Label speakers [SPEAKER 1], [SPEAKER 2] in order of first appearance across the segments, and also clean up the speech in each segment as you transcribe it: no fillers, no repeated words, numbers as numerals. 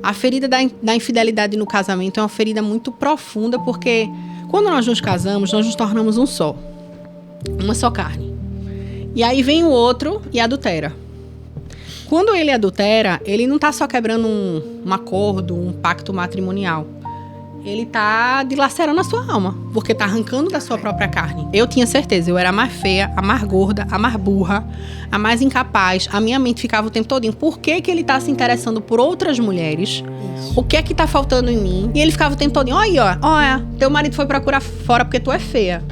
[SPEAKER 1] A ferida da infidelidade no casamento é uma ferida muito profunda, porque quando nós nos casamos, nós nos tornamos um só. Uma só carne. E aí vem o outro e adultera. Quando ele adultera, ele não está só quebrando um acordo, um pacto matrimonial. Ele está dilacerando a sua alma, porque está arrancando da sua própria carne. Eu tinha certeza, eu era a mais feia, a mais gorda, a mais burra, a mais incapaz. A minha mente ficava o tempo todinho. Por que ele está se interessando por outras mulheres? Isso. O que é que está faltando em mim? E ele ficava o tempo todinho, olha, teu marido foi procurar fora porque tu é feia.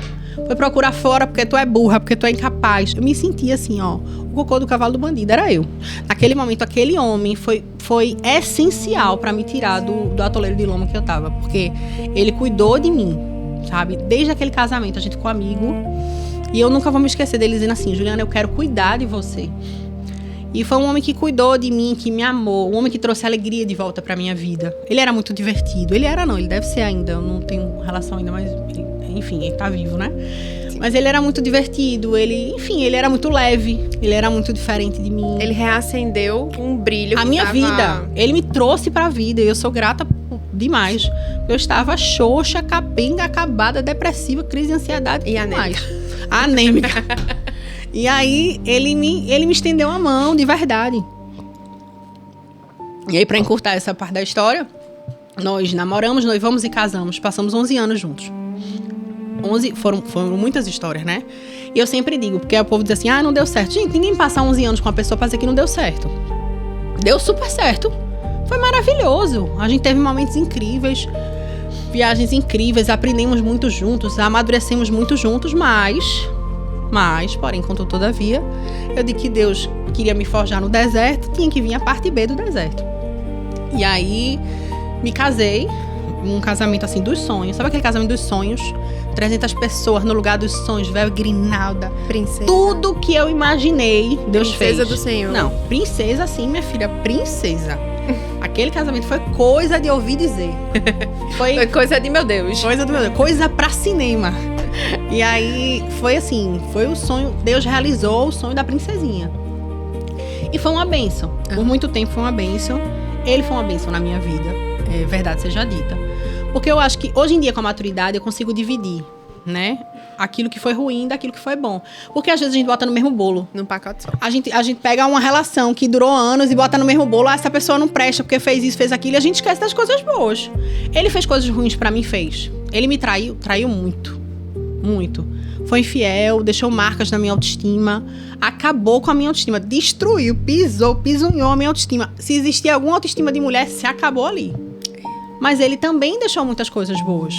[SPEAKER 1] Foi procurar fora porque tu é burra, porque tu é incapaz. Eu me sentia assim, o cocô do cavalo do bandido era eu. Naquele momento, aquele homem foi essencial para me tirar do atoleiro de lama que eu tava. Porque ele cuidou de mim, sabe? Desde aquele casamento, a gente ficou amigo. E eu nunca vou me esquecer dele dizendo assim, Juliana, eu quero cuidar de você. E foi um homem que cuidou de mim, que me amou. Um homem que trouxe alegria de volta pra minha vida. Ele era muito divertido. Ele deve ser ainda. Eu não tenho relação ainda, mas... Enfim, ele tá vivo, né? Sim. Mas ele era muito divertido, ele era muito leve, ele era muito diferente de mim.
[SPEAKER 2] Ele reacendeu um brilho.
[SPEAKER 1] A minha vida, ele me trouxe pra vida e eu sou grata demais. Eu estava xoxa, capenga, acabada, depressiva, crise de ansiedade e demais. Anêmica. E aí, ele me estendeu a mão, de verdade. E aí, pra encurtar essa parte da história, nós namoramos, noivamos e casamos. Passamos 11 anos juntos. 11, foram muitas histórias, né? E eu sempre digo, porque o povo diz assim, não deu certo. Gente, ninguém passa 11 anos com uma pessoa pra dizer que não deu certo. Deu super certo. Foi maravilhoso. A gente teve momentos incríveis, viagens incríveis, aprendemos muito juntos, amadurecemos muito juntos, mas, porém, contudo, todavia, eu digo que Deus queria me forjar no deserto, tinha que vir a parte B do deserto. E aí, me casei, um casamento assim dos sonhos. Sabe aquele casamento dos sonhos? 300 pessoas no lugar dos sonhos, véu, grinalda.
[SPEAKER 2] Princesa.
[SPEAKER 1] Tudo que eu imaginei, Deus fez.
[SPEAKER 2] Princesa do Senhor.
[SPEAKER 1] Não, princesa sim, minha filha, princesa. Aquele casamento foi coisa de ouvir dizer.
[SPEAKER 2] Foi coisa de meu Deus.
[SPEAKER 1] Coisa do meu Deus. Coisa pra cinema. E aí, foi assim, foi o sonho, Deus realizou o sonho da princesinha. E foi uma bênção. Por muito tempo foi uma bênção. Ele foi uma bênção na minha vida. É verdade seja dita. Porque eu acho que hoje em dia, com a maturidade, eu consigo dividir, né? Aquilo que foi ruim daquilo que foi bom. Porque às vezes a gente bota no mesmo bolo.
[SPEAKER 2] Num pacote só.
[SPEAKER 1] A gente pega uma relação que durou anos e bota no mesmo bolo. Essa pessoa não presta porque fez isso, fez aquilo. E a gente esquece das coisas boas. Ele fez coisas ruins pra mim, fez. Ele me traiu muito. Muito. Foi infiel, deixou marcas na minha autoestima. Acabou com a minha autoestima. Destruiu, pisunhou a minha autoestima. Se existia alguma autoestima de mulher, se acabou ali. Mas ele também deixou muitas coisas boas.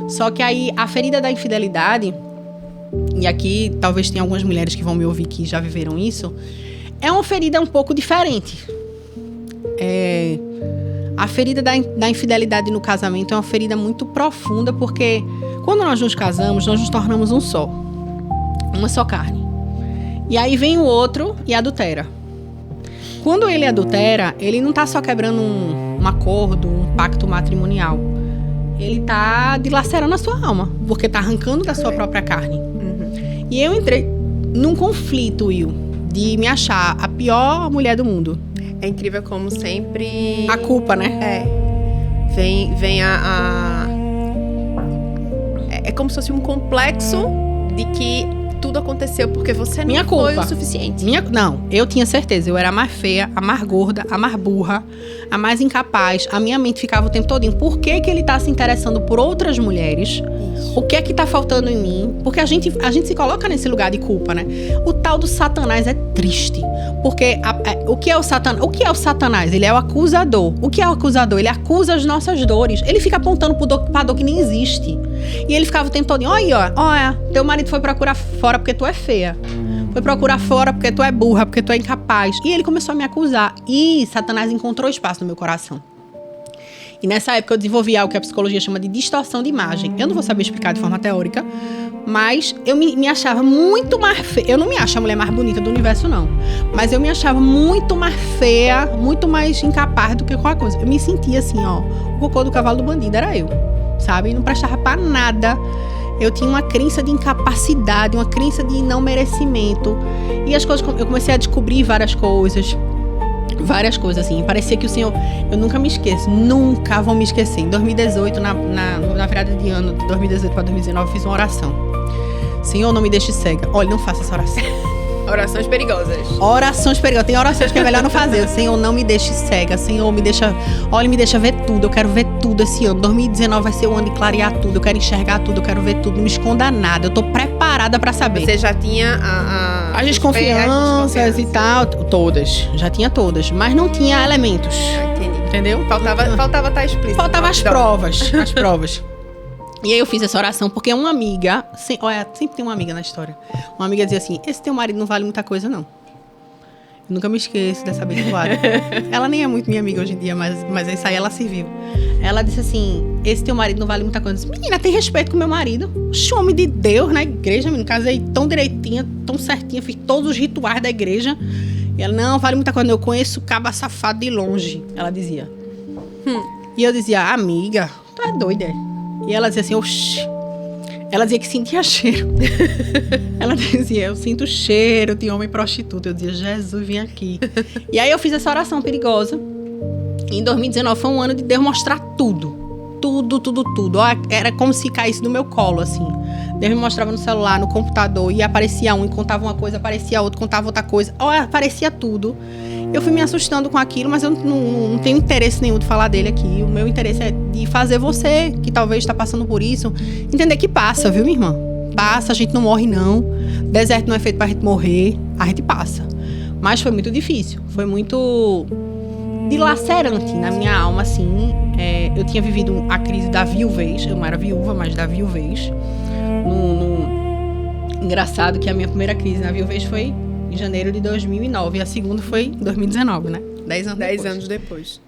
[SPEAKER 1] Só que aí, a ferida da infidelidade, e aqui talvez tenha algumas mulheres que vão me ouvir que já viveram isso, é uma ferida um pouco diferente. A ferida da infidelidade no casamento é uma ferida muito profunda, porque quando nós nos casamos, nós nos tornamos um só. Uma só carne. E aí vem o outro e adultera. Quando ele adultera, ele não está só quebrando um acordo, um pacto matrimonial. Ele está dilacerando a sua alma, porque está arrancando da sua própria carne. Uhum. E eu entrei num conflito, Will, de me achar a pior mulher do mundo.
[SPEAKER 2] É incrível como sempre...
[SPEAKER 1] A culpa, né?
[SPEAKER 2] Vem É como se fosse um complexo de que tudo aconteceu porque você não foi o suficiente.
[SPEAKER 1] Não, eu tinha certeza. Eu era a mais feia, a mais gorda, a mais burra, a mais incapaz. A minha mente ficava o tempo todinho. Por que ele tá se interessando por outras mulheres? Isso. O que é que tá faltando em mim? Porque a gente se coloca nesse lugar de culpa, né? O tal do Satanás é triste. Porque o que é o Satanás? O que é o Satanás? Ele é o acusador. O que é o acusador? Ele acusa as nossas dores. Ele fica apontando pra dor que nem existe. E ele ficava o tempo todinho. Olha, teu marido foi procurar fora porque tu é feia. Foi procurar fora porque tu é burra, porque tu é incapaz. E ele começou a me acusar. E Satanás encontrou espaço no meu coração. E nessa época eu desenvolvi algo que a psicologia chama de distorção de imagem. Eu não vou saber explicar de forma teórica, mas eu me achava muito mais feia. Eu não me acho a mulher mais bonita do universo, não. Mas eu me achava muito mais feia, muito mais incapaz do que qualquer coisa. Eu me sentia assim, o cocô do cavalo do bandido era eu, sabe? Não prestava pra nada. Eu tinha uma crença de incapacidade, uma crença de não merecimento. E as coisas, eu comecei a descobrir várias coisas. Várias coisas, assim. Parecia que o Senhor... Eu nunca me esqueço. Nunca vou me esquecer. Em 2018, na virada de ano, de 2018 para 2019, eu fiz uma oração. Senhor, não me deixe cega. Olha, não faça essa oração.
[SPEAKER 2] Orações perigosas.
[SPEAKER 1] Orações perigosas. Tem orações que é melhor não fazer. Senhor, não me deixe cega. Senhor, me deixa... Olha, me deixa ver tudo. Eu quero ver tudo esse ano. 2019 vai ser o ano de clarear tudo. Eu quero enxergar tudo. Eu quero ver tudo. Não me esconda nada. Eu tô preparada pra saber.
[SPEAKER 2] Você já tinha
[SPEAKER 1] as desconfianças e tal. Todas. Já tinha todas. Mas não tinha elementos.
[SPEAKER 2] Entendi.
[SPEAKER 1] Entendeu?
[SPEAKER 2] Faltava estar explícito.
[SPEAKER 1] Faltava as provas. As provas. E aí eu fiz essa oração porque uma amiga... Olha, sempre tem uma amiga na história. Uma amiga dizia assim, esse teu marido não vale muita coisa, não. Eu nunca me esqueço dessa abençoada. Ela nem é muito minha amiga hoje em dia, mas isso aí ela serviu. Ela disse assim, esse teu marido não vale muita coisa. Menina, tem respeito com meu marido. Oxe, homem de Deus na igreja, menino. Casei tão direitinha, tão certinha. Fiz todos os rituais da igreja. E ela, não, vale muita coisa. Eu conheço o caba safado de longe. Ela dizia. E eu dizia, amiga, tu é doida, é? E ela dizia assim, oxi. Ela dizia que sentia cheiro. Ela dizia, eu sinto cheiro de homem prostituto. Eu dizia, Jesus, vem aqui. E aí eu fiz essa oração perigosa. E em 2019 foi um ano de Deus mostrar tudo. Tudo. Ó, era como se caísse no meu colo, assim. Deus me mostrava no celular, no computador. E aparecia um e contava uma coisa, aparecia outro, contava outra coisa. Ó, aparecia tudo. Eu fui me assustando com aquilo, mas eu não tenho interesse nenhum de falar dele aqui. O meu interesse é de fazer você, que talvez está passando por isso, entender que passa, viu, minha irmã? Passa, a gente não morre, não. Deserto não é feito pra gente morrer, a gente passa. Mas foi muito difícil, foi muito dilacerante na minha alma, assim. Eu tinha vivido a crise da viuvez, eu não era viúva, mas da viuvez. Engraçado que a minha primeira crise na viuvez foi em janeiro de 2009. E a segunda foi em 2019, né? 10 anos depois.